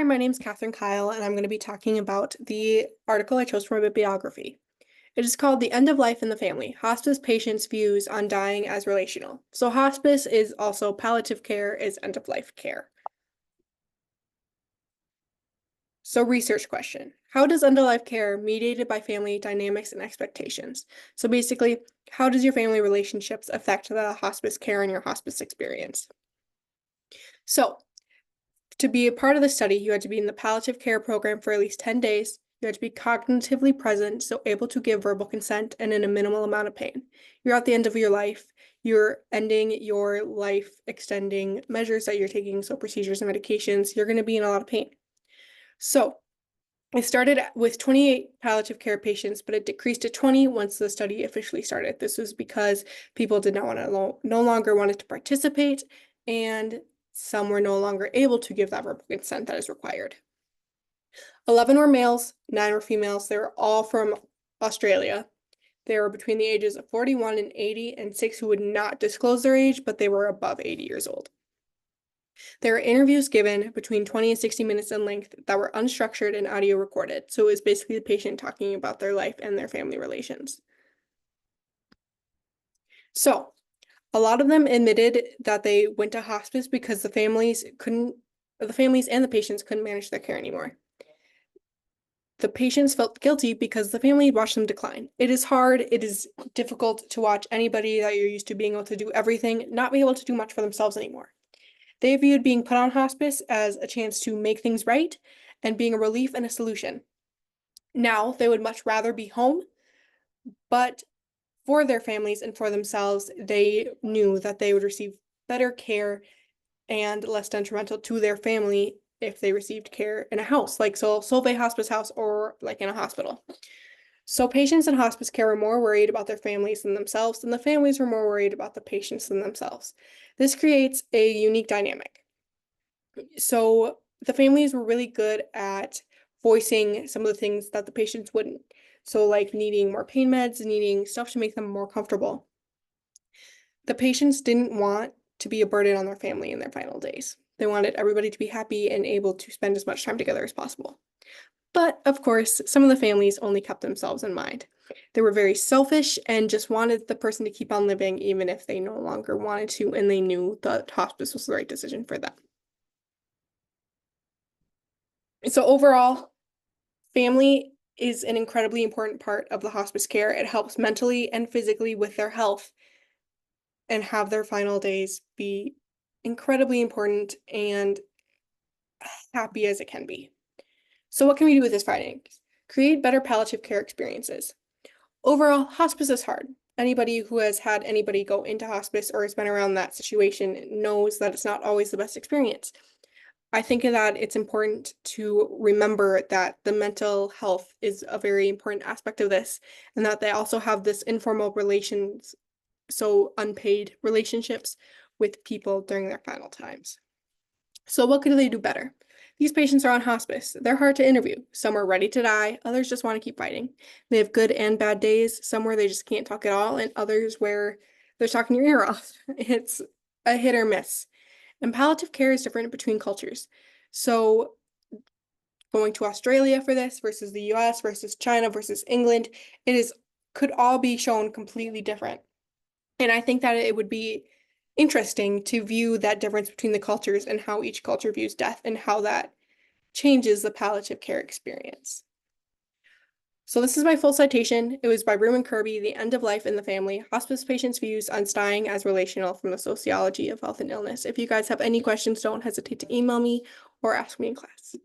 my name is Catherine Kyle, and I'm going to be talking about the article I chose for my bibliography. It is called The End of Life in the Family, Hospice Patients' Views on Dying as Relational. So hospice is also palliative care, is end-of-life care. So research question. How does end-of-life care mediated by family dynamics and expectations? So basically, how does your family relationships affect the hospice care and your hospice experience? So to be a part of the study, you had to be in the palliative care program for at least 10 days. You had to be cognitively present, so able to give verbal consent and in a minimal amount of pain. You're at the end of your life. You're ending your life extending measures that you're taking, so procedures and medications. You're going to be in a lot of pain. So it started with 28 palliative care patients, but it decreased to 20 once the study officially started. This was because people did not want to no longer wanted to participate, and some were no longer able to give that verbal consent that is required. 11 were males, 9 were females. They were all from Australia. They were between the ages of 41 and 80, and 6 who would not disclose their age, but they were above 80 years old. There were interviews given between 20 and 60 minutes in length that were unstructured and audio recorded. So it was basically the patient talking about their life and their family relations. So a lot of them admitted that they went to hospice because the families and the patients couldn't manage their care anymore. The patients felt guilty because the family watched them decline. It is hard, it is difficult to watch anybody that you're used to being able to do everything, not be able to do much for themselves anymore. They viewed being put on hospice as a chance to make things right and being a relief and a solution. Now, they would much rather be home, but for their families and for themselves, they knew that they would receive better care and less detrimental to their family if they received care in a house, like Solvay Hospice House or like in a hospital. So patients in hospice care were more worried about their families than themselves, and the families were more worried about the patients than themselves. This creates a unique dynamic. So the families were really good at voicing some of the things that the patients wouldn't. So like needing more pain meds, needing stuff to make them more comfortable. The patients didn't want to be a burden on their family in their final days. They wanted everybody to be happy and able to spend as much time together as possible. But of course, some of the families only kept themselves in mind. They were very selfish and just wanted the person to keep on living even if they no longer wanted to, and they knew that hospice was the right decision for them. So overall, family is an incredibly important part of the hospice care. It helps mentally and physically with their health and have their final days be incredibly important and happy as it can be. So what can we do with this findings? Create better palliative care experiences. Overall, hospice is hard. Anybody who has had anybody go into hospice or has been around that situation knows that it's not always the best experience. I think that it's important to remember that the mental health is a very important aspect of this, and that they also have this informal relations, so unpaid relationships with people during their final times. So what could they do better? These patients are on hospice. They're hard to interview. Some are ready to die. Others just want to keep fighting. They have good and bad days, some where they just can't talk at all, and others where they're talking your ear off. It's a hit or miss. And palliative care is different between cultures. So going to Australia for this versus the US versus China versus England, could all be shown completely different. And I think that it would be interesting to view that difference between the cultures and how each culture views death and how that changes the palliative care experience. So this is my full citation. It was by Broom and Kirby, The End of Life in the Family, Hospice Patients' Views on Dying as Relational from the Sociology of Health and Illness. If you guys have any questions, don't hesitate to email me or ask me in class.